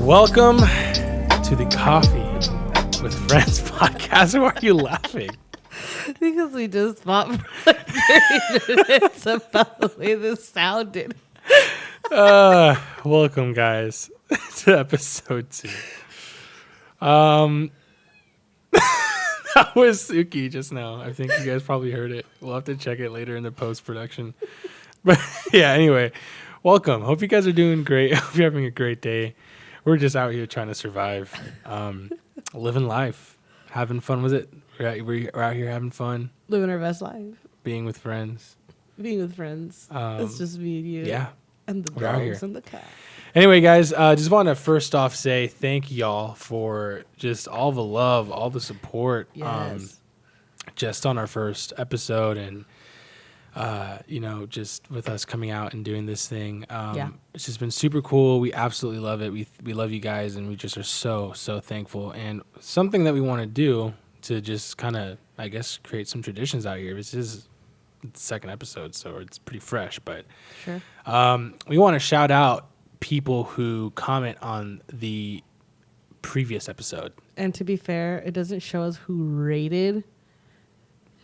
Welcome to the Coffee with Friends podcast. Why are you laughing? Because we just fought for like 30 minutes about the way this sounded. Welcome, guys, to episode 2. That was Suki just now. I think you guys probably heard it. We'll have to check it later in the post-production. But yeah, anyway, welcome. Hope you guys are doing great. Hope you're having a great day. We're just out here trying to survive, living life, having fun with it. We're out here having fun. Living our best life. Being with friends. It's just me and you. Yeah. And the We're out here. dogs and the cat. Anyway, guys, just want to first off say thank y'all for just all the love, all the support. Yes. Just on our first episode and, just with us coming out and doing this thing. It's just been super cool. We absolutely love it. We love you guys, and we just are so, so thankful. And something that we want to do to just kind of, I guess, create some traditions out here. This is the second episode, so it's pretty fresh. But Sure. we want to shout out people who comment on the previous episode. And to be fair, it doesn't show us who rated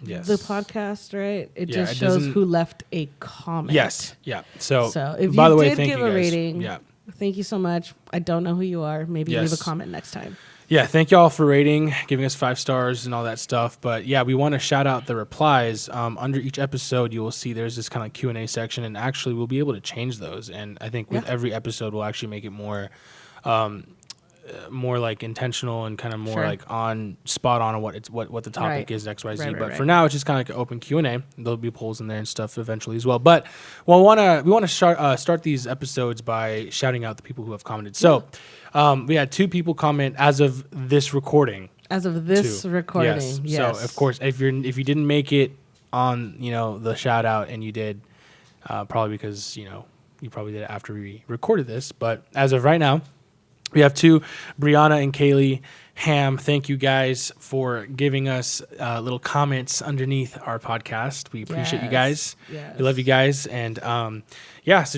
the podcast, right? It just shows who left a comment. Yes. Yeah. So if by you the way, did thank give you a guys. rating, thank you so much. I don't know who you are. Maybe leave a comment next time. Yeah, thank y'all for rating, giving us 5 stars and all that stuff. But yeah, we want to shout out the replies. Under each episode, you will see there's this kind of Q&A section, and actually we'll be able to change those. And I think with every episode, we'll actually make it more like intentional and kind of more like on spot on what the topic is, XYZ. But for now, it's just kind of like an open Q&A. There'll be polls in there and stuff eventually as well. But we want to start these episodes by shouting out the people who have commented. So we had 2 people comment as of this recording. Yes. So of course, if you didn't make it on the shout out, and you did, probably because you probably did it after we recorded this. But as of right now, we have 2, Brianna and Kaylee Ham. Thank you guys for giving us little comments underneath our podcast. We appreciate you guys. Yes. We love you guys. And so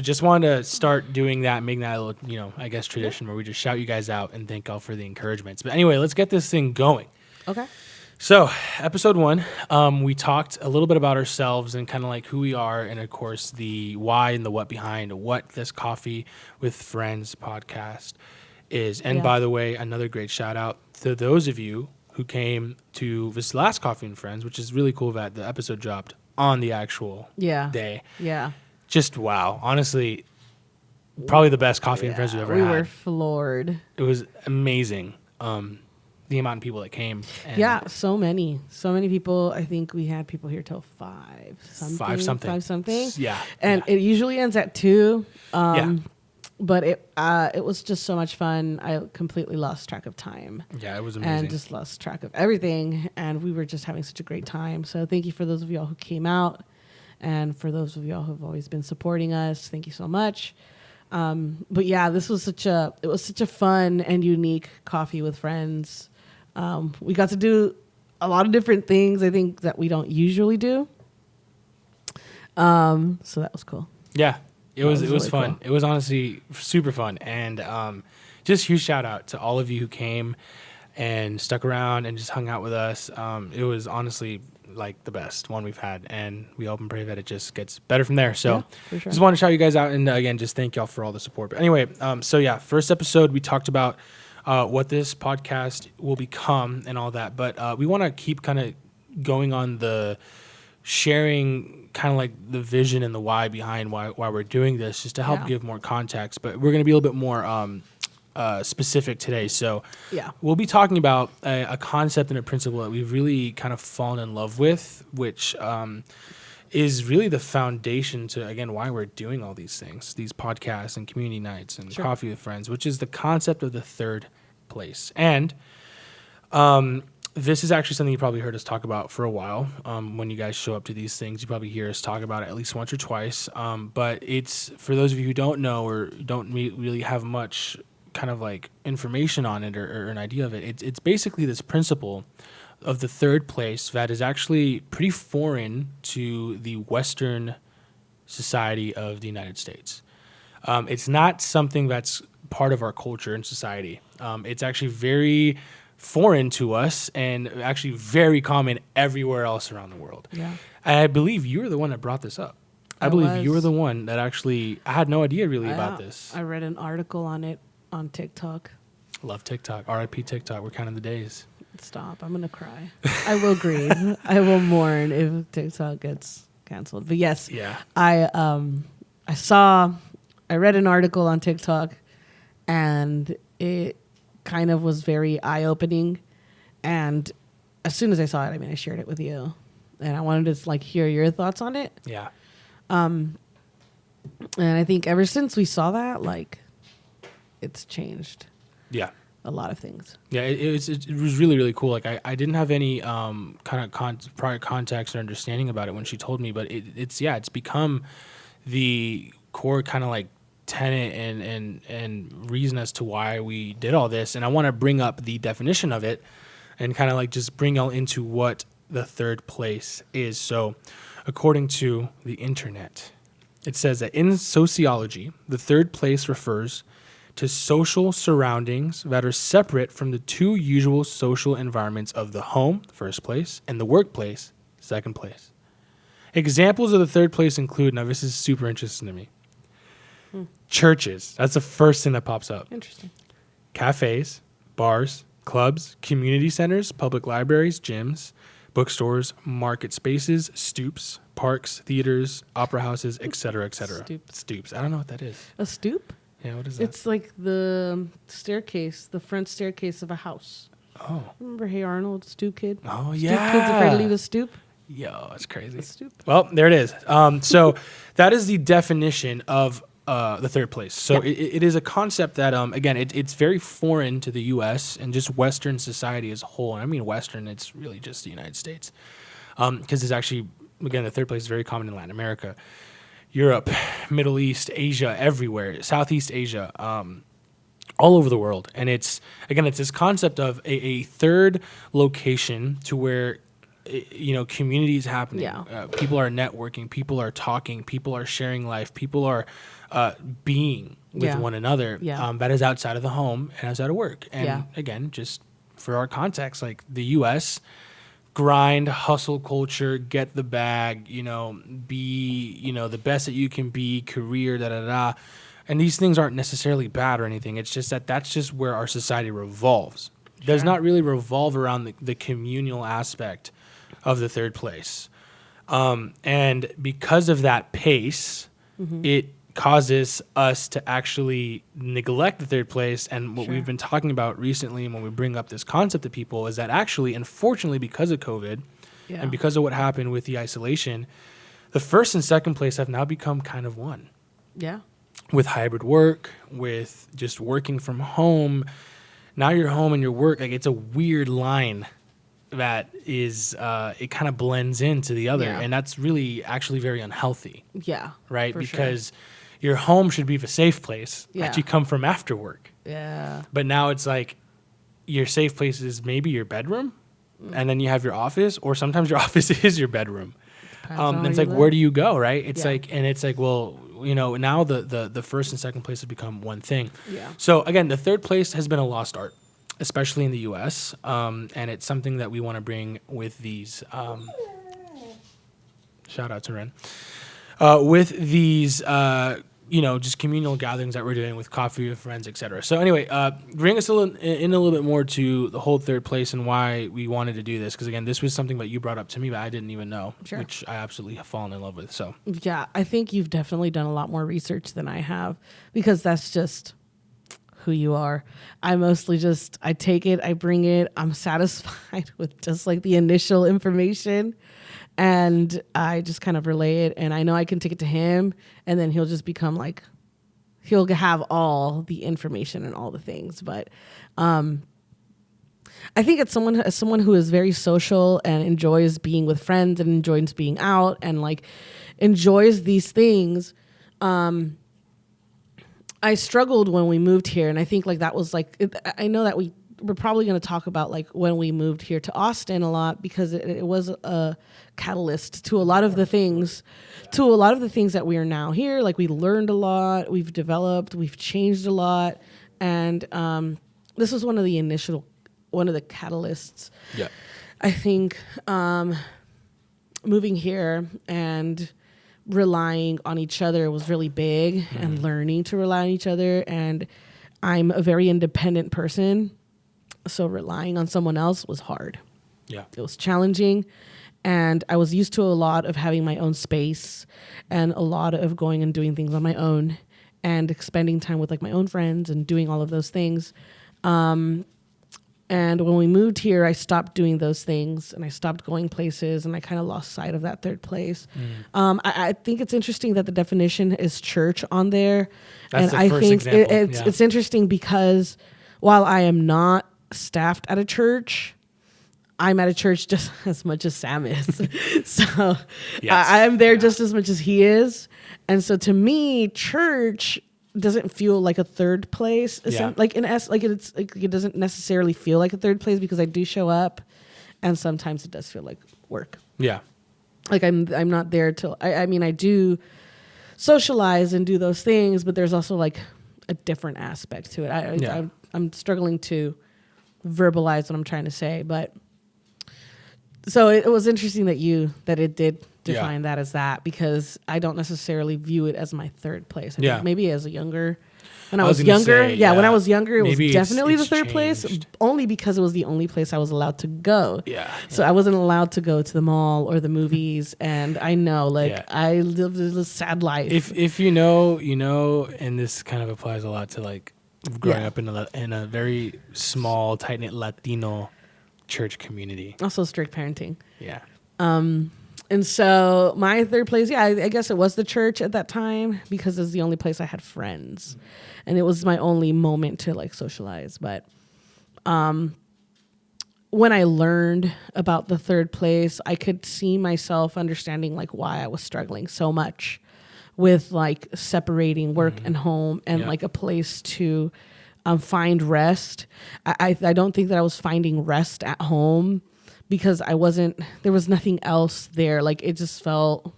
just wanted to start doing that, making that a little, I guess, tradition where we just shout you guys out and thank y'all for the encouragements. But anyway, let's get this thing going. Okay. So episode 1, we talked a little bit about ourselves and kind of like who we are, and of course the why and the what behind what this Coffee with Friends podcast is. And by the way, another great shout out to those of you who came to this last Coffee and Friends, which is really cool that the episode dropped on the actual day. Yeah. Just wow. Honestly, probably the best Coffee and Friends we've ever had. We were floored. It was amazing. The amount of people that came. And so many people. I think we had people here till 5 something. Yeah. And it usually ends at 2. But it was just so much fun. I completely lost track of time. Yeah, it was amazing. And just lost track of everything. And we were just having such a great time. So thank you for those of y'all who came out. And for those of y'all who've always been supporting us, thank you so much. But yeah, this was such a fun and unique Coffee with Friends. We got to do a lot of different things, I think, that we don't usually do. So that was cool. Yeah. It was really fun. Cool. It was honestly super fun. And just huge shout out to all of you who came and stuck around and just hung out with us. It was honestly like the best one we've had. And we hope and pray that it just gets better from there. So for sure. Just want to shout you guys out. And again, just thank y'all for all the support. But anyway, first episode, we talked about what this podcast will become and all that. But we want to keep kind of going on the sharing kind of like the vision and the why behind why we're doing this, just to help give more context. But we're going to be a little bit more specific today. So we'll be talking about a concept and a principle that we've really kind of fallen in love with, which is really the foundation to, again, why we're doing all these things, these podcasts and community nights and Coffee with Friends, which is the concept of the third place. And this is actually something you probably heard us talk about for a while. When you guys show up to these things, you probably hear us talk about it at least once or twice. But it's, for those of you who don't know or don't really have much kind of like information on it or an idea of it, it's basically this principle of the third place that is actually pretty foreign to the Western society of the United States. It's not something that's part of our culture and society. It's actually very foreign to us and actually very common everywhere else around the world. Yeah. And I believe you were the one that brought this up. I believe you were the one that actually, I had no idea really about this. I read an article on it on TikTok. Love TikTok. RIP TikTok. We're counting the days. Stop. I'm going to cry. I will grieve. I will mourn if TikTok gets canceled. But yes, Yeah. I read an article on TikTok and it kind of was very eye-opening. And as soon as I saw it, I shared it with you. And I wanted to hear your thoughts on it. Yeah. And I think ever since we saw that, it's changed. Yeah. A lot of things. Yeah, it was really, really cool. I didn't have any kind of prior context or understanding about it when she told me, but it's become the core kind of tenet and reason as to why we did all this. And I want to bring up the definition of it and kind of just bring y'all into what the third place is. So according to the internet, it says that in sociology, the third place refers to social surroundings that are separate from the two usual social environments of the home, first place, and the workplace, second place. Examples of the third place include, now this is super interesting to me, churches. That's the first thing that pops up. Interesting. Cafes, bars, clubs, community centers, public libraries, gyms, bookstores, market spaces, stoops, parks, theaters, opera houses, etc., etc. Stoops. I don't know what that is. A stoop? Yeah, what is that? It's like the staircase, the front staircase of a house. Oh. Remember Hey Arnold, Stoop Kid? Oh, Stoop yeah. Kid's afraid to leave a stoop? Yo, that's crazy. A stoop. Well, there it is. So that is the definition of the third place. So it is a concept that, again, it's very foreign to the U.S. and just Western society as a whole. And I mean Western, it's really just the United States. Because it's actually, again, the third place is very common in Latin America, Europe, Middle East, Asia, everywhere, Southeast Asia, all over the world. And it's this concept of a third location to where, community is happening. Yeah. People are networking, people are talking, people are sharing life, people are being with one another. Yeah. That is outside of the home and outside of work. And again, just for our context, the U.S., grind, hustle culture, get the bag, be, the best that you can be, career, da-da-da. And these things aren't necessarily bad or anything. It's just that's just where our society revolves. It does not really revolve around the communal aspect of the third place. And because of that pace, it causes us to actually neglect the third place. And what we've been talking about recently, and when we bring up this concept to people, is that actually, unfortunately, because of COVID and because of what happened with the isolation, the first and second place have now become kind of one. Yeah. With hybrid work, with just working from home. Now you're home and your work, it's a weird line that is, it kind of blends into the other. Yeah. And that's really actually very unhealthy. Yeah. Right? For Because your home should be the safe place that you come from after work. Yeah. But now it's your safe place is maybe your bedroom, and then you have your office, or sometimes your office is your bedroom. And it's where do you go, right? It's well, now the first and second place have become one thing. Yeah. So again, the third place has been a lost art, especially in the U.S., and it's something that we want to bring with these. Shout out to Ren. With these, just communal gatherings that we're doing with coffee with friends, etc. So anyway, bring us a little bit more to the whole third place and why we wanted to do this. Because again, this was something that you brought up to me, but I didn't even know, which I absolutely have fallen in love with. So yeah, I think you've definitely done a lot more research than I have, because that's just who you are. I mostly I take it, I bring it, I'm satisfied with just the initial information. And I just kind of relay it, and I know I can take it to him, and then he'll just become he'll have all the information and all the things. But I think as someone who is very social and enjoys being with friends and enjoys being out and enjoys these things, I struggled when we moved here, and I think that was I know that we we're probably going to talk about like when we moved here to Austin a lot, because it was a catalyst to a lot of the things, that we are now here. Like, we learned a lot, we've developed, we've changed a lot. And this was one of the catalysts. Yeah. I think moving here and relying on each other was really big, and learning to rely on each other. And I'm a very independent person, so relying on someone else was hard. Yeah. It was challenging, and I was used to a lot of having my own space and a lot of going and doing things on my own and spending time with like my own friends and doing all of those things. And when we moved here, I stopped doing those things, and I stopped going places, and I kind of lost sight of that third place. I think it's interesting that the definition is church on there. That's and the I first think example. it's interesting because while I am not staffed at a church, I'm at a church just as much as Sam is. So Yes. I'm there just as much as he is. And so to me, church doesn't feel like a third place. Yeah. It doesn't necessarily feel like a third place, because I do show up, and sometimes it does feel like work. Yeah. Like I'm not there till I mean, I do socialize and do those things, but there's also like a different aspect to it. I'm struggling to verbalize what I'm trying to say, but so it was interesting that it did define that as that, because I don't necessarily view it as my third place. I think maybe as a younger, when I was younger, when I was younger, it Maybe was definitely the third changed. place, only because it was the only place I was allowed to go. Yeah. So I wasn't allowed to go to the mall or the movies, and I know, I lived a sad life. If you know, you know, and this kind of applies a lot to like growing up in a very small, tight knit Latino church community. Also strict parenting. Yeah. And so my third place, I guess it was the church at that time, because it's the only place I had friends, and it was my only moment to like socialize. But when I learned about the third place, I could see myself understanding like why I was struggling so much with like separating work and home, and like a place to find rest. I don't think that I was finding rest at home, because there was nothing else there. Like, it just felt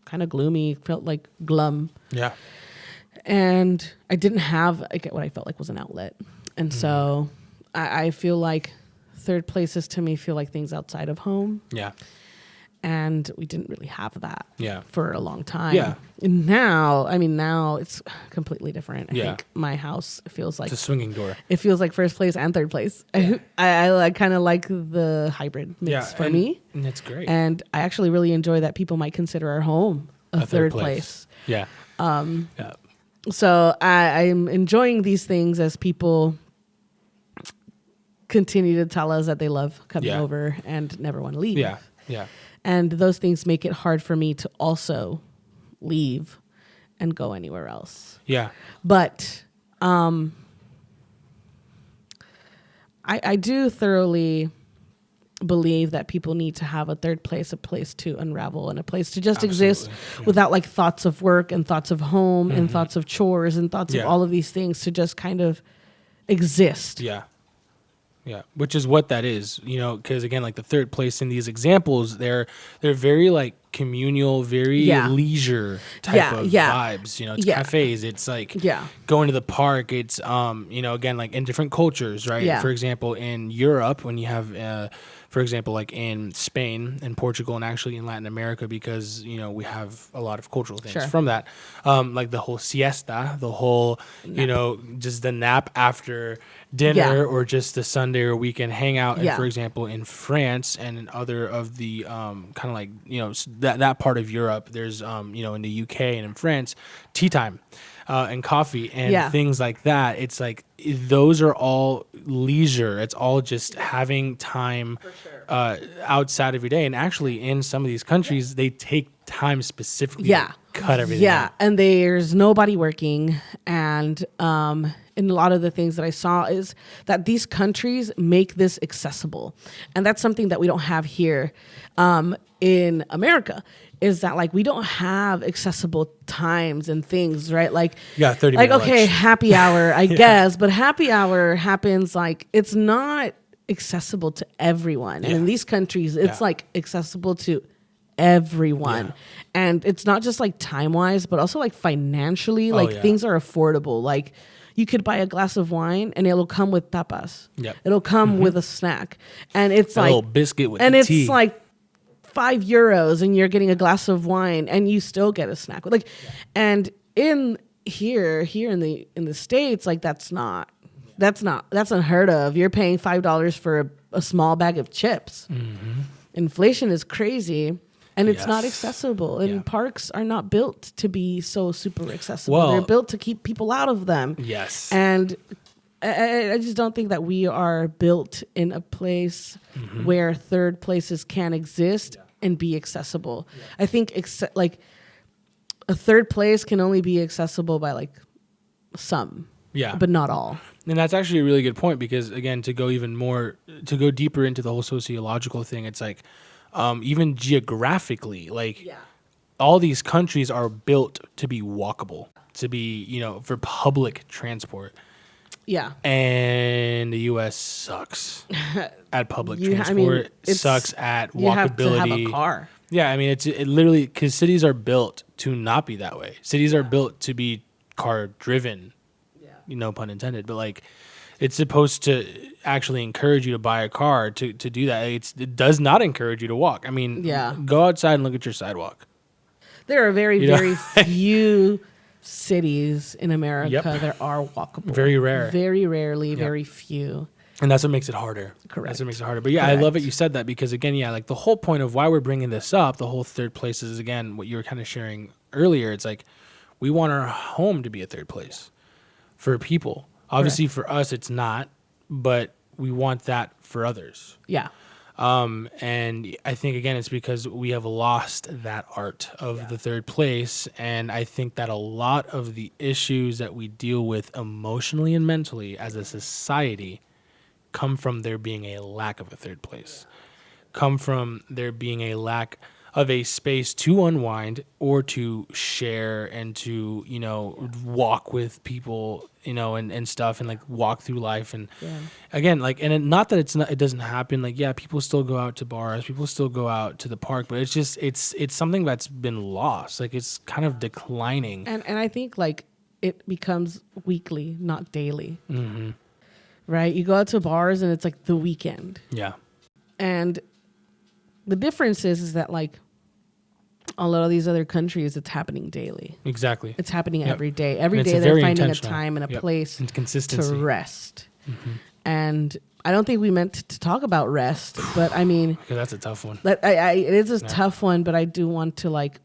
kind of gloomy, felt like glum. Yeah. And I didn't have what I felt like was an outlet. And so I feel like third places to me feel like things outside of home. Yeah. And we didn't really have that for a long time. Yeah. And now it's completely different. I Yeah. think my house feels like It's a swinging door. it feels like first place and third place. Yeah. I kind of like the hybrid mix for me. And it's great. And I actually really enjoy that people might consider our home a third place. Yeah. Yeah. So I'm enjoying these things as people continue to tell us that they love coming over and never want to leave. Yeah. Yeah. And those things make it hard for me to also leave and go anywhere else. Yeah. But I do thoroughly believe that people need to have a third place, a place to unravel, and a place to just exist without like thoughts of work and thoughts of home and thoughts of chores and thoughts of all of these things, to just kind of exist. Yeah. Yeah, which is what that is, you know, because again, like the third place in these examples, they're very like communal, very leisure type of vibes. You know, it's cafes, it's like going to the park. It's you know, again, like in different cultures, right? Yeah. For example, in Europe, when you have for example, like in Spain and Portugal, and actually in Latin America, because you know we have a lot of cultural things from that, like the whole siesta, the whole you know, just the nap after dinner, or just the Sunday or weekend hangout. And for example, in France and in other of the kind of like, you know, that part of Europe, there's you know, in the UK and in France, tea time and coffee and things like that. It's like those are all leisure. It's all just having time outside of your day. And actually, in some of these countries, they take time specifically to cut everything out. And there's nobody working. And in a lot of the things that I saw is that these countries make this accessible. And that's something that we don't have here. in America is that like we don't have accessible times and things, right? Like, Yeah, 30 like minute okay, lunch. happy hour, I guess, but happy hour happens like it's not accessible to everyone. And in these countries, it's like accessible to everyone. Yeah. And it's not just like time wise, but also like financially, like things are affordable. Like you could buy a glass of wine and it'll come with tapas. Yep. It'll come with a snack. And it's A like little biscuit with and the it's tea. like €5 and you're getting a glass of wine and you still get a snack. Like and in here in the States, like that's unheard of. You're paying $5 for a small bag of chips. Inflation is crazy and it's not accessible. And parks are not built to be so super accessible. Well, they're built to keep people out of them. Yes. And I just don't think that we are built in a place where third places can exist and be accessible. I think like a third place can only be accessible by like some, but not all. And that's actually a really good point because, again, to go deeper into the whole sociological thing, it's like even geographically, like all these countries are built to be walkable, to be, for public transport. Yeah. And the U.S. sucks at public transport. Sucks at walkability. You have to have a car. Yeah, I mean, it literally, because cities are built to not be that way. Cities are built to be car driven. No pun intended, but like it's supposed to actually encourage you to buy a car to do that. It does not encourage you to walk. I mean, go outside and look at your sidewalk. There are very few cities in America that are walkable. Very rare. Very rarely, very few. And that's what makes it harder. Correct. That's what makes it harder. But yeah, I love it you said that because again, like the whole point of why we're bringing this up, the whole third place is again what you were kind of sharing earlier. It's like we want our home to be a third place. For people. Obviously for us it's not, but we want that for others. Yeah. And I think again it's because we have lost that art of the third place, and I think that a lot of the issues that we deal with emotionally and mentally as a society come from there being a lack of a third place. Come from there being a lack of a space to unwind or to share and to, walk with people, and stuff and like walk through life. And again, like, and not that it doesn't happen. Like, people still go out to bars, people still go out to the park, but it's just, it's something that's been lost. Like it's kind of declining. And I think like it becomes weekly, not daily. Right. You go out to bars and it's like the weekend. Yeah. And the difference is that like a lot of these other countries, it's happening daily. Exactly. It's happening every day. Every and day they're finding a time and a place and consistency to rest. And I don't think we meant to talk about rest, but I mean, that's a tough one. It is a tough one, but I do want to like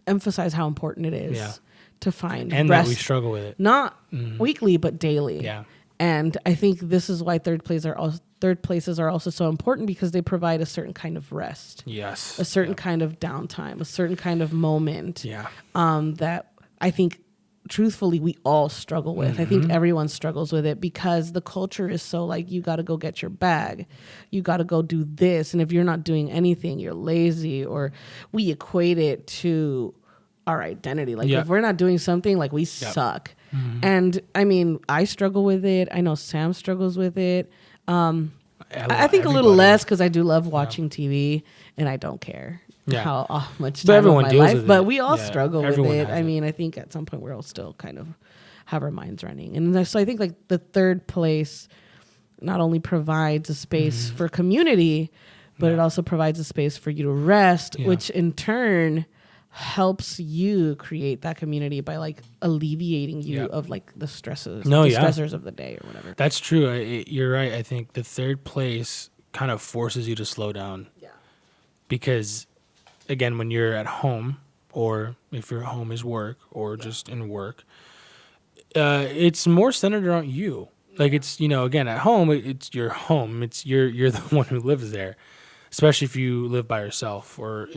emphasize how important it is to find and rest. That we struggle with it. Not weekly, but daily. Yeah. And I think this is why third places are also so important because they provide a certain kind of rest. Yes. A certain kind of downtime, a certain kind of moment. Yeah. That I think truthfully we all struggle with. I think everyone struggles with it because the culture is so like you got to go get your bag. You got to go do this, and if you're not doing anything, you're lazy, or we equate it to our identity. Like if we're not doing something, like we suck. And I mean, I struggle with it. I know Sam struggles with it. I think a little less because I do love watching TV and I don't care how much time of my life. But we all struggle with it. I mean, I think at some point we're all still kind of have our minds running. And so I think like the third place not only provides a space for community, but it also provides a space for you to rest, which in turn helps you create that community by like alleviating you of like the stresses, stressors of the day or whatever. That's true. You're right. I think the third place kind of forces you to slow down. Yeah. Because again, when you're at home, or if your home is work or just in work, it's more centered around you. Like it's, again, at home, it's your home. It's you're the one who lives there, especially if you live by yourself or,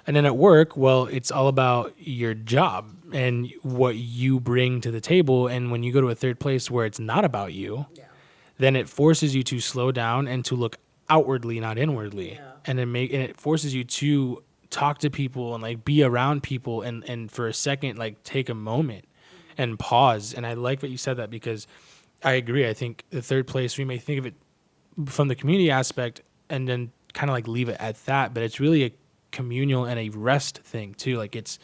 and then at work, well, it's all about your job and what you bring to the table. And when you go to a third place where it's not about you, then it forces you to slow down and to look outwardly, not inwardly. Yeah. And it forces you to talk to people and like be around people and for a second like take a moment and pause. And I like that you said that, because I agree. I think the third place, we may think of it from the community aspect and then kind of like leave it at that, but it's really a communal and a rest thing too. Like it's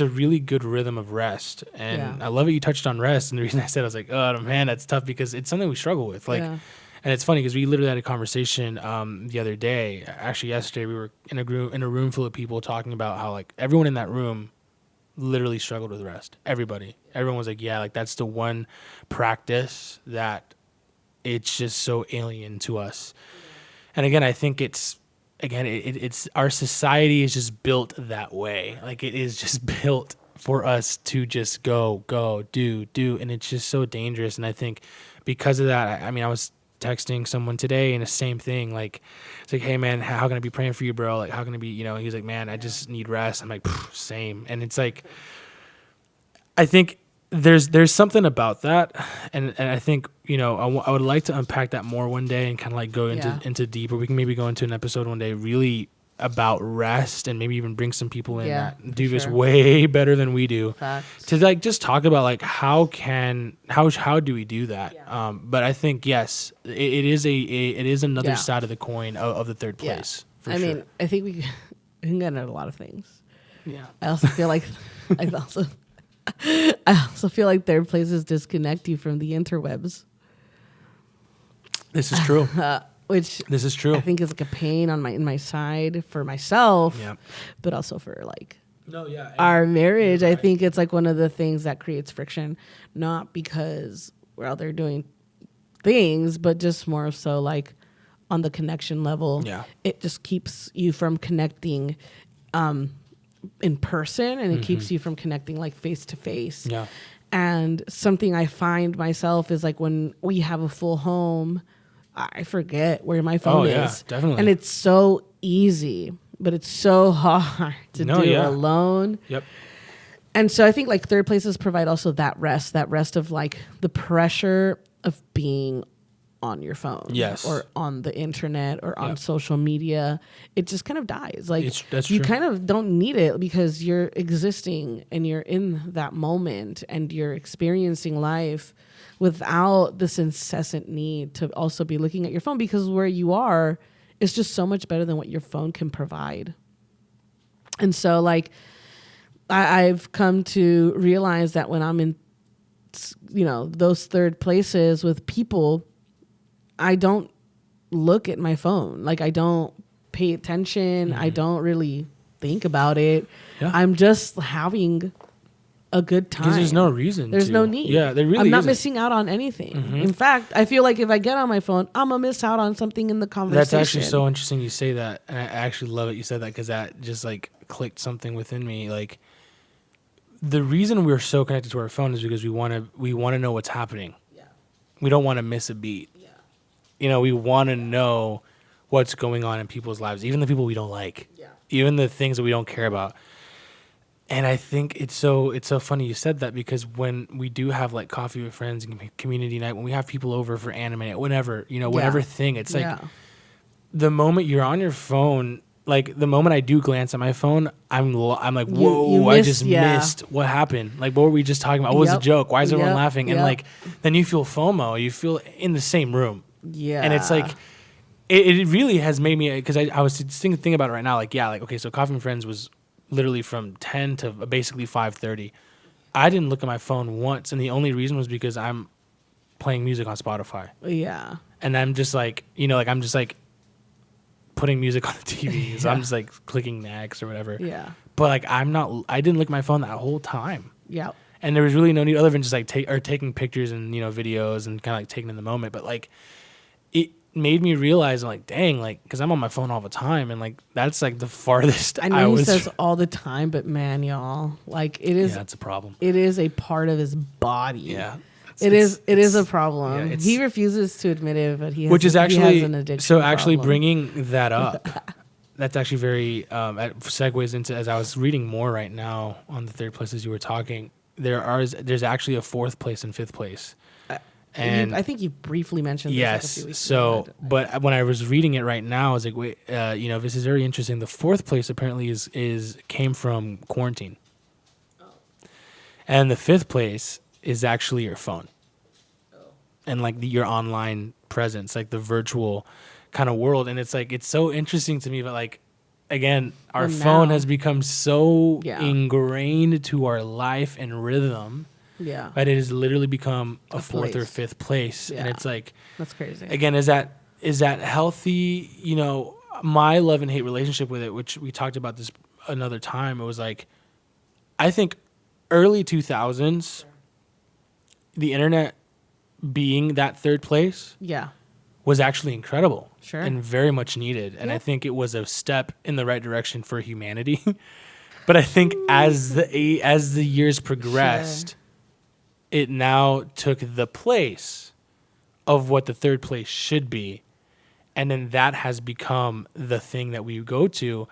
a really good rhythm of rest. And I love it you touched on rest. And the reason I said, I was like, oh man, that's tough, because it's something we struggle with. Like, and it's funny because we literally had a conversation the other day. Actually, yesterday we were in a room full of people talking about how like everyone in that room literally struggled with rest. Everyone was like, yeah, like that's the one practice that it's just so alien to us. And again, I think it's our society is just built that way. Like it is just built for us to just go, do. And it's just so dangerous. And I think because of that, I mean, I was texting someone today and the same thing. Like, it's like, hey man, how can I be praying for you, bro? Like, how can I be, he's like, man, I just need rest. I'm like, same. And it's like, I think there's something about that. And I think, I would like to unpack that more one day and kind of like go into deeper. We can maybe go into an episode one day really about rest, and maybe even bring some people in that do this way better than we do. Facts. To like just talk about like how do we do that. But I think yes, it is another side of the coin of the third place. I mean, I think we can get into a lot of things. I also feel like I also feel like third places disconnect you from the interwebs. This is true. This is true. I think is like a pain in my side for myself, but also for like our marriage. Right. I think it's like one of the things that creates friction, not because we're out there doing things, but just more so like on the connection level. It just keeps you from connecting in person, and it keeps you from connecting like face to face. And something I find myself is like when we have a full home, I forget where my phone is. Definitely. And it's so easy, but it's so hard to do alone. And so I think like third places provide also that rest of like the pressure of being on your phone or on the internet or on social media. It just kind of dies. Like you kind of don't need it because you're existing and you're in that moment and you're experiencing life without this incessant need to also be looking at your phone, because where you are is just so much better than what your phone can provide. And so like I've come to realize that when I'm in, those third places with people, I don't look at my phone. Like I don't pay attention. I don't really think about it. I'm just having a good time. Because there's no reason. There's no need. Yeah, there really I'm not isn't. missing out on anything. In fact, I feel like if I get on my phone, I'm gonna miss out on something in the conversation. That's actually so interesting you say that, and I actually love it you said that, because that just like clicked something within me. Like the reason we're so connected to our phone is because we want to know what's happening. We don't want to miss a beat. We want to know what's going on in people's lives, even the people we don't like, even the things that we don't care about. And I think it's so funny you said that, because when we do have like coffee with friends and community night, when we have people over for anime night, whatever thing, it's like the moment you're on your phone, like the moment I do glance at my phone, I'm like, whoa, I just missed what happened. Like, what were we just talking about? What was the joke? Why is everyone laughing? And like, then you feel FOMO, you feel in the same room. And it's like, it really has made me, because I was thinking about it right now, like, okay, so Coffee and Friends was literally from 10 to basically 5:30. I didn't look at my phone once, and the only reason was because I'm playing music on Spotify. And I'm just like, I'm just like putting music on the TV, so I'm just like clicking next or whatever. But like, I didn't look at my phone that whole time. And there was really no need other than just like taking pictures and, videos and kind of like taking in the moment. But like, it made me realize, I'm like, dang, like, because I'm on my phone all the time, and like that's like the farthest I know he says all the time, but man, y'all, like it is. That's a problem. It is a part of his body. It is a problem. He refuses to admit it, but he has, which is actually he has an addiction so. Actually, problem. bringing that up, that's actually very segues into, as I was reading more right now on the third place as you were talking. There's actually a fourth place and fifth place. And I think you briefly mentioned this like a few yes, weeks so ago. but when I was reading it right now, I was like, wait, this is very interesting. The fourth place apparently is came from quarantine, and the fifth place is actually your phone and like your online presence, like the virtual kind of world. And it's like it's so interesting to me, but like again, our Well, phone now- has become so Yeah. ingrained to our life and rhythm Yeah. that it has literally become a fourth or place. fifth place. And Yeah. it's like, That's crazy. again, is that healthy? My love and hate relationship with it, which we talked about this another time. It was like, I think early 2000s, the internet being that third place Yeah. was actually incredible. Sure. And very much needed. And Yeah. I think it was a step in the right direction for humanity. But I think as the years progressed, it now took the place of what the third place should be. And then that has become the thing that we go to.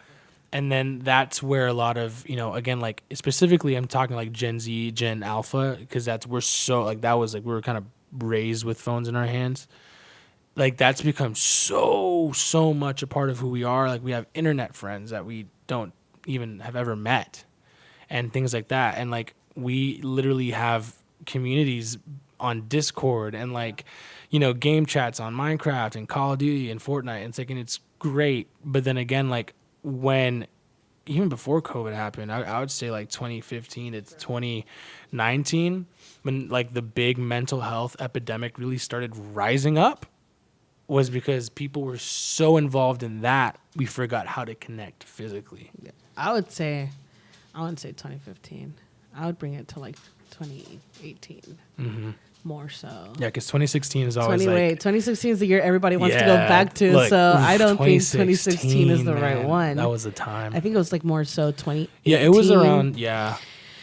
And then that's where a lot of, again, like specifically I'm talking like Gen Z, Gen Alpha, because we're so like that was like we were kind of raised with phones in our hands. Like that's become so much a part of who we are. Like we have internet friends that we don't even have ever met and things like that. And like we literally have communities on Discord and like, game chats on Minecraft and Call of Duty and Fortnite. And it's great. But then again, like even before COVID happened, I would say like 2015 to 2019, when like the big mental health epidemic really started rising up, was because people were so involved in that we forgot how to connect physically. I wouldn't say 2015. I would bring it to like 2018. Mm-hmm. More so. Yeah, because 2016 is always like 2016 is the year everybody wants to go back to. Look, so I don't think 2016 is the right man, one. That was the time. I think it was like more so 2018. Yeah, it was around. Yeah,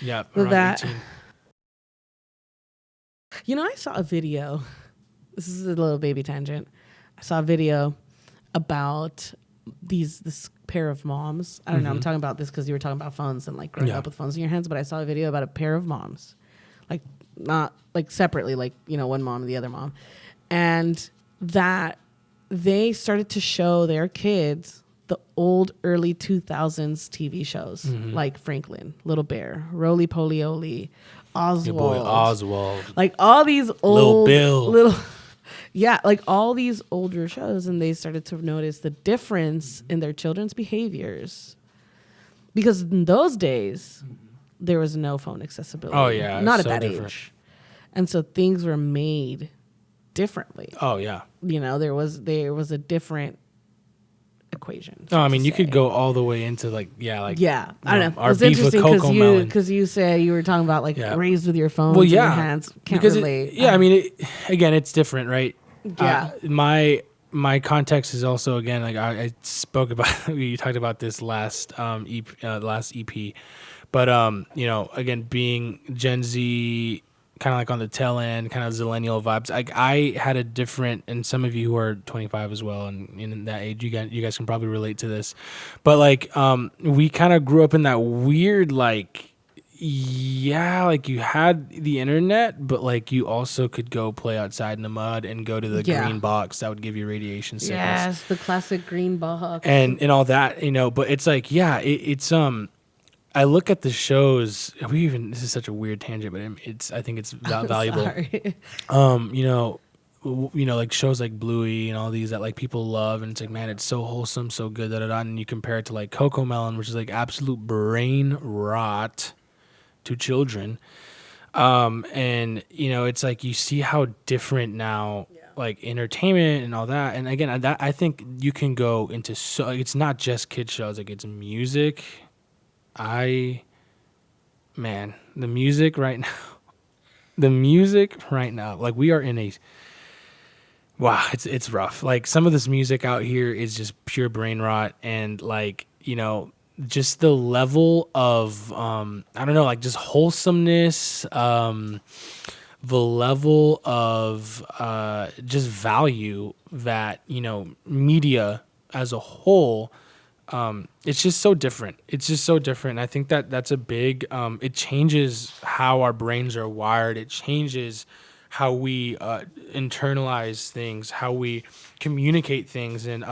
around That 18. I saw a video. This is a little baby tangent. I saw a video about this pair of moms. I don't know. I'm talking about this because you were talking about phones and like growing up with phones in your hands. But I saw a video about a pair of moms, like not like separately, like one mom and the other mom, and that they started to show their kids the old early 2000s TV shows like Franklin, Little Bear, Roly Poly Oly, Oswald, Your boy Oswald, like all these Little old Bill. Yeah, like all these older shows, and they started to notice the difference in their children's behaviors. Because in those days, there was no phone accessibility. Oh, yeah, not at so that different. age. And so things were made differently. Oh yeah. There was a different equation. No, I mean you could go all the way into like I don't know. It was interesting because you said you were talking about like raised with your phone in your hands. Can't relate. I mean, again, it's different, right? Yeah. My context is also again like I spoke about. We talked about this last EP, but again being Gen Z, kind of like on the tail end, kind of zillennial vibes. Like I had a different, and some of you who are 25 as well, and in that age, you guys can probably relate to this. But like we kind of grew up in that weird like. Yeah, like you had the internet, but like you also could go play outside in the mud and go to the green box that would give you radiation sickness. Yes, the classic green box. And all that, but it's like, it's I look at the shows. This is such a weird tangent, but I think it's valuable. Sorry. Like shows like Bluey and all these that like people love, and it's like, man, it's so wholesome, so good, and you compare it to like Coco Melon, which is like absolute brain rot to children. And it's like you see how different now like entertainment and all that. And again, that I think you can go into it's not just kid shows, like it's music. The music right now, like we are in a wow, it's rough. Like some of this music out here is just pure brain rot, and like just the level of I don't know, like just wholesomeness, the level of just value that media as a whole, it's just so different. I think that's a big it changes how our brains are wired. It changes how we internalize things, how we communicate things. And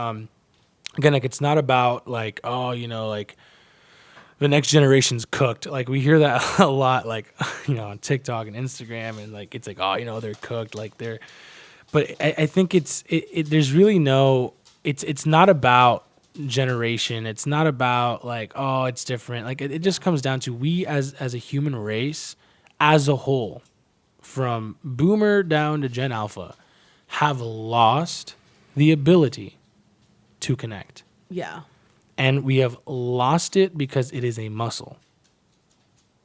again, like it's not about like, oh, like the next generation's cooked. Like we hear that a lot, like, on TikTok and Instagram, and like it's like, oh, they're cooked, like they're. But I think there's really no. It's not about generation. It's not about like, oh, it's different. Like it just comes down to we as a human race, as a whole, from Boomer down to Gen Alpha, have lost the ability to connect. Yeah. And we have lost it because it is a muscle.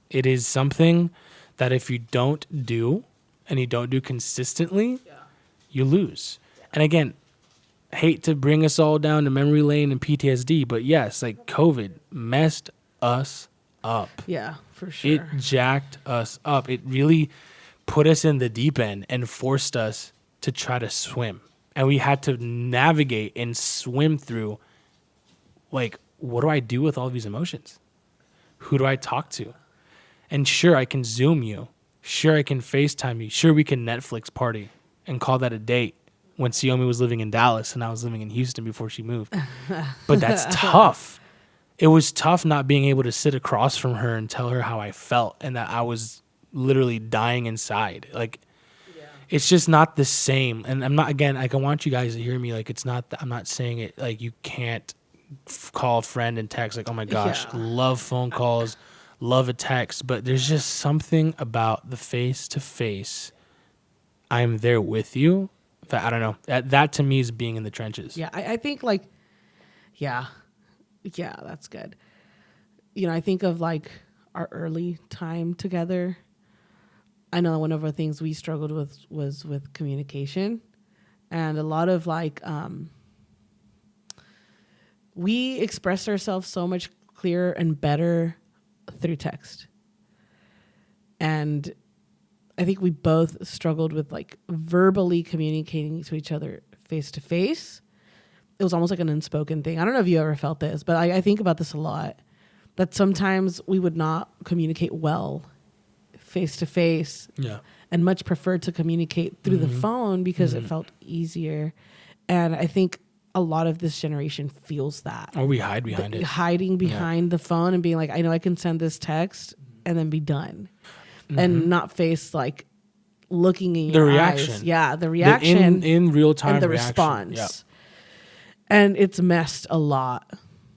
It is something that if you don't do and you don't do consistently, you lose. And again, hate to bring us all down to memory lane and PTSD, but yes, like COVID messed us up. Yeah, for sure. It jacked us up. It really put us in the deep end and forced us to try to swim. And we had to navigate and swim through, like, what do I do with all these emotions? Who do I talk to? And sure, I can Zoom you. Sure, I can FaceTime you. Sure, we can Netflix party and call that a date when Xiomi was living in Dallas and I was living in Houston before she moved. But that's tough. It was tough not being able to sit across from her and tell her how I felt and that I was literally dying inside. Like, it's just not the same. And I'm not, again, like, I want you guys to hear me. Like, it's not, I'm not saying it like you can't call a friend and text. Like, oh my gosh, love phone calls, love a text. But there's just something about the face to face. I'm there with you. That, I don't know. That to me is being in the trenches. Yeah, I think like, yeah, that's good. I think of like our early time together. I know one of the things we struggled with was with communication, and a lot of like, we expressed ourselves so much clearer and better through text. And I think we both struggled with like verbally communicating to each other face to face. It was almost like an unspoken thing. I don't know if you ever felt this, but I think about this a lot, that sometimes we would not communicate well face to face, and much preferred to communicate through the phone because it felt easier. And I think a lot of this generation feels that. Or we hide behind it. Hiding behind the phone and being like, I know I can send this text and then be done. And not face like looking in your reaction. eyes. Yeah, the reaction. In real time and the reaction. response. Yep. And it's messed a lot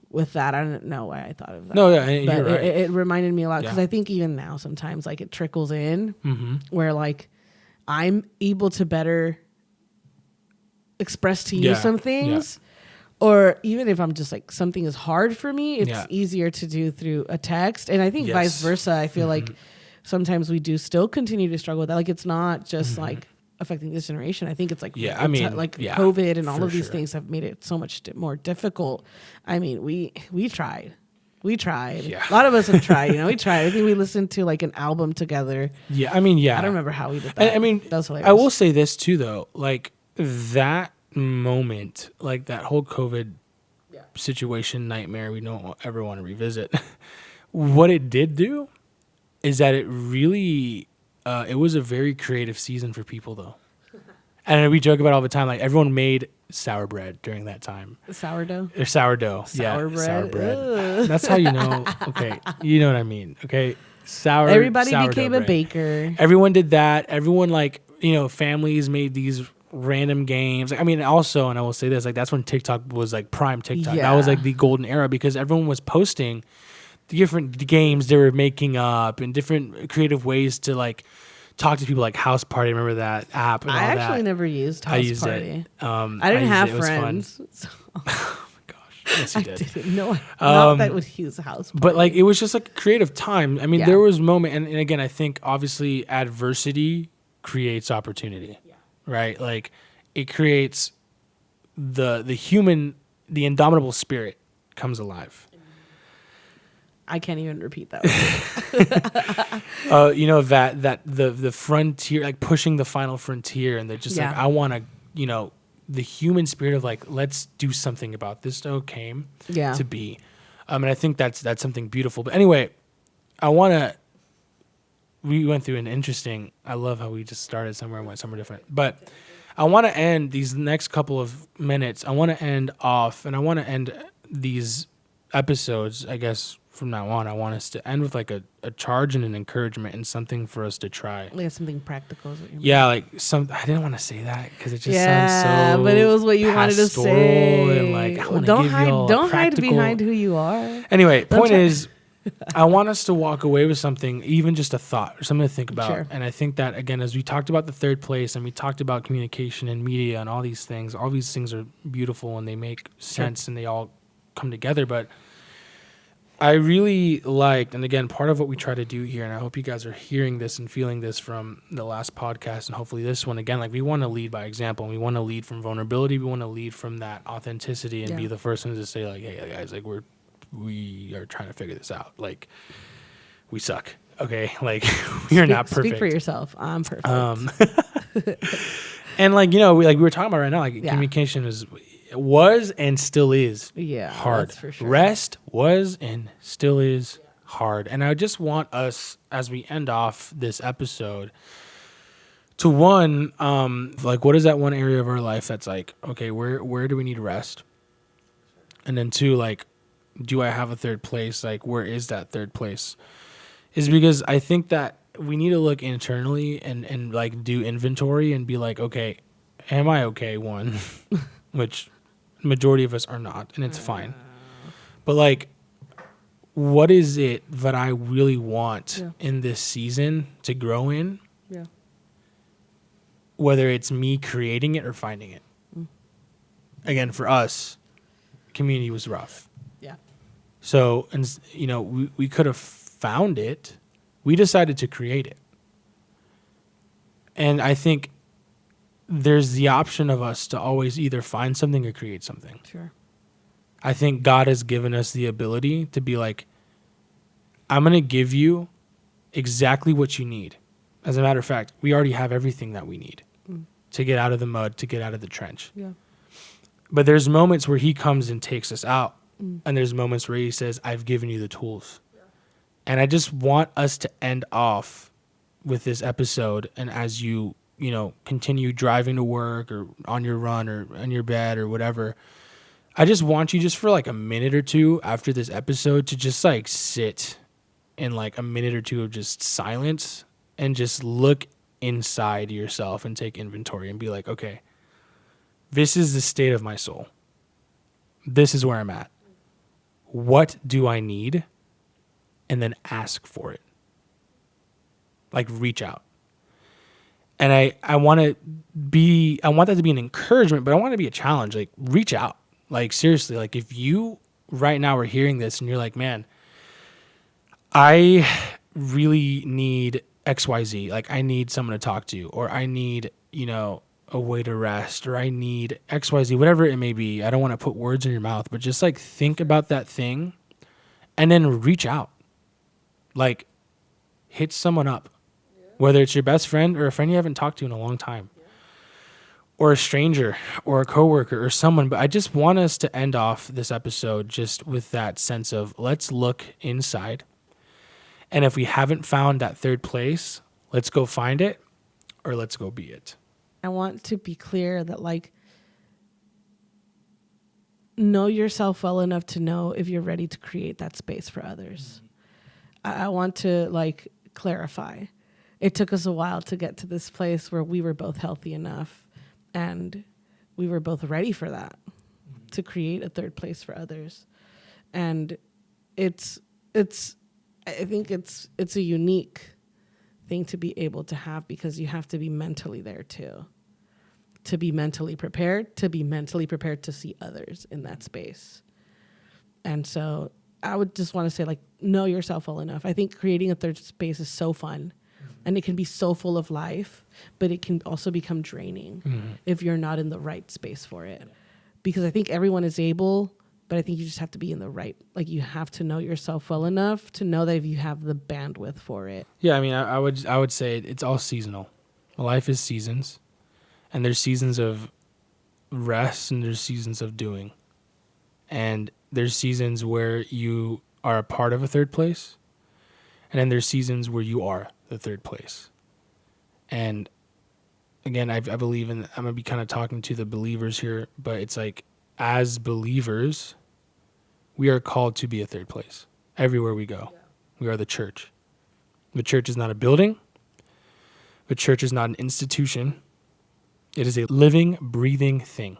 with that. I don't know why I thought of that. No, yeah, but you're right. It reminded me a lot because I think even now sometimes like it trickles in where like I'm able to better express to you some things. Or even if I'm just like something is hard for me, it's easier to do through a text. And I think vice versa. I feel like sometimes we do still continue to struggle with that. Like it's not just like affecting this generation. I think it's like COVID and all of these things have made it so much more difficult. I mean, we tried. Yeah. A lot of us have tried. We tried. I think we listened to like an album together. Yeah, I mean, I don't remember how we did that. I mean, that was hilarious. I will say this too, though. Like that moment, like that whole COVID situation nightmare, we don't ever want to revisit. What it did do is that it really, it was a very creative season for people, though. And we joke about it all the time. Like everyone made sour bread during that time. Sourdough? Or sourdough. Sour bread. Sour bread. That's how you know. Okay, you know what I mean. Okay, Everybody sourdough became bread. a baker. Everyone did that. Everyone families made these random games. I mean, also, and I will say this, like that's when TikTok was like prime TikTok. Yeah. That was like the golden era because everyone was posting the different games they were making up and different creative ways to like talk to people, like House Party. Remember that app? And I all actually that. never used House I used Party. It. I didn't have friends. So. Oh my gosh! Yes, you I did. didn't know. Not that would use House Party. But like it was just like a creative time. I mean, there was moment, and again, I think obviously adversity creates opportunity, right? Like it creates the human, the indomitable spirit comes alive. I can't even repeat that. That the frontier, like pushing the final frontier, and they're just like, I want to, the human spirit of like, let's do something about this. Came to be, and I think that's something beautiful. But anyway, I want to we went through an interesting. I love how we just started somewhere and went somewhere different. But I want to end these next couple of minutes. I want to end off, and I want to end these episodes, I guess, from now on. I want us to end with like a charge and an encouragement and something for us to try. Like something practical. Is what you Yeah, like some. I didn't want to say that because it just yeah, sounds so. but it was what you wanted to pastoral say. And like, I want to don't give hide. you all Don't a hide practical. behind who you are. Anyway, Don't point try- is, I want us to walk away with something, even just a thought or something to think about. Sure. And I think that, again, as we talked about the third place and we talked about communication and media and all these things are beautiful and they make sense and they all come together. But I really liked, and again, part of what we try to do here, and I hope you guys are hearing this and feeling this from the last podcast and hopefully this one, again, like we want to lead by example and we want to lead from vulnerability. We want to lead from that authenticity and be the first ones to say like, hey guys, like we are trying to figure this out. Like we suck. Okay. Like we are not perfect. Speak for yourself. I'm perfect. And like, we were talking about right now, like communication was and still is hard. That's for sure. Rest was and still is hard. And I just want us, as we end off this episode, to one, like what is that one area of our life that's like, okay, where do we need rest? And then two, like, do I have a third place? Like, where is that third place? Is because I think that we need to look internally and like do inventory and be like, okay, am I okay? One, which majority of us are not, and it's fine. But like, what is it that I really want in this season to grow in? Yeah. Whether it's me creating it or finding it. Again, for us, community was rough. Yeah. So, and we could have found it. We decided to create it. And I think there's the option of us to always either find something or create something. Sure. I think God has given us the ability to be like, I'm going to give you exactly what you need. As a matter of fact, we already have everything that we need to get out of the mud, to get out of the trench. Yeah. But there's moments where he comes and takes us out. And there's moments where he says, I've given you the tools. Yeah. And I just want us to end off with this episode. And as you continue driving to work or on your run or on your bed or whatever, I just want you just for like a minute or two after this episode to just like sit in like a minute or two of just silence and just look inside yourself and take inventory and be like, okay, this is the state of my soul. This is where I'm at. What do I need? And then ask for it. Like reach out. And I want that to be an encouragement, but I want it to be a challenge. Like reach out. Like seriously, like if you right now are hearing this and you're like, man, I really need XYZ. Like I need someone to talk to, or I need, a way to rest, or I need XYZ, whatever it may be. I don't want to put words in your mouth, but just like think about that thing and then reach out. Like hit someone up, whether it's your best friend or a friend you haven't talked to in a long time, or a stranger or a coworker or someone. But I just want us to end off this episode just with that sense of let's look inside. And if we haven't found that third place, let's go find it or let's go be it. I want to be clear that like know yourself well enough to know if you're ready to create that space for others. I want to like clarify. It took us a while to get to this place where we were both healthy enough and we were both ready for that, to create a third place for others. And I think it's a unique thing to be able to have, because you have to be mentally there too. To be mentally prepared to see others in that space. And so I would just want to say, like, know yourself well enough. I think creating a third space is so fun and it can be so full of life, but it can also become draining if you're not in the right space for it. Because I think everyone is able, but I think you just have to be in the right, like you have to know yourself well enough to know that if you have the bandwidth for it. Yeah, I mean, I would say it's all seasonal. Life is seasons, and there's seasons of rest and there's seasons of doing. And there's seasons where you are a part of a third place, and then there's seasons where you are the third place. And again, I believe in, I'm going to be kind of talking to the believers here, but it's like, as believers, we are called to be a third place everywhere we go. Yeah. We are the church. The church is not a building. The church is not an institution. It is a living, breathing thing.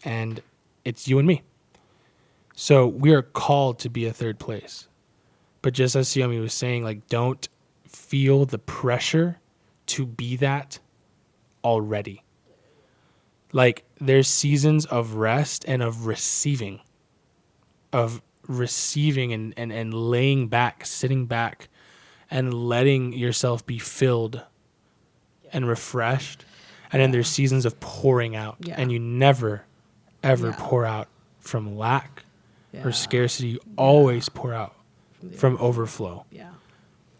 And it's you and me. So we are called to be a third place. But just as Xiomi was saying, like, don't feel the pressure to be that already. Like, there's seasons of rest and of receiving and laying back, sitting back, and letting yourself be filled and refreshed. And then there's seasons of pouring out. Yeah. And you never, ever pour out from lack or scarcity. You always pour out from overflow. Yeah.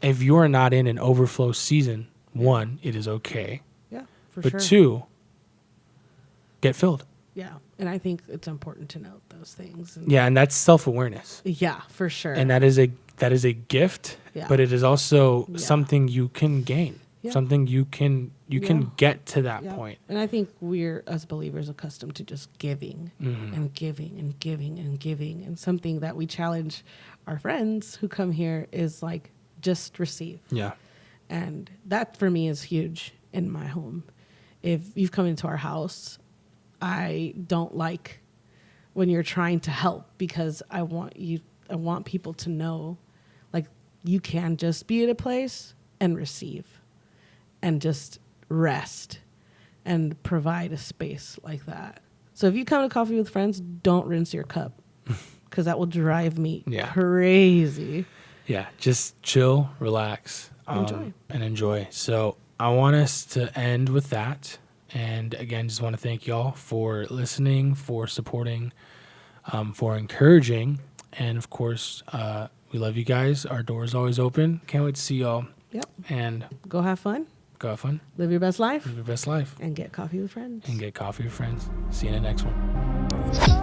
If you are not in an overflow season, one, it is okay. Yeah, for sure. But two, get filled. Yeah. And I think it's important to note those things. And that's self-awareness. Yeah, for sure. And that is a gift, but it is also something you can gain. Yeah. Something you can get to that point. And I think we're, as believers, accustomed to just giving and giving and giving and giving. And something that we challenge our friends who come here is like, just receive. Yeah. And that for me is huge in my home. If you've come into our house, I don't like when you're trying to help, because I want people to know, like, you can just be at a place and receive and just rest and provide a space like that. So if you come to Coffee with Friends, don't rinse your cup, because that will drive me crazy. Yeah, just chill, relax, and enjoy. So I want us to end with that. And again, just want to thank y'all for listening, for supporting, for encouraging. And of course, we love you guys. Our door is always open. Can't wait to see y'all. Yep. And go have fun. Go have fun. Live your best life. Live your best life. And get coffee with friends. See you in the next one.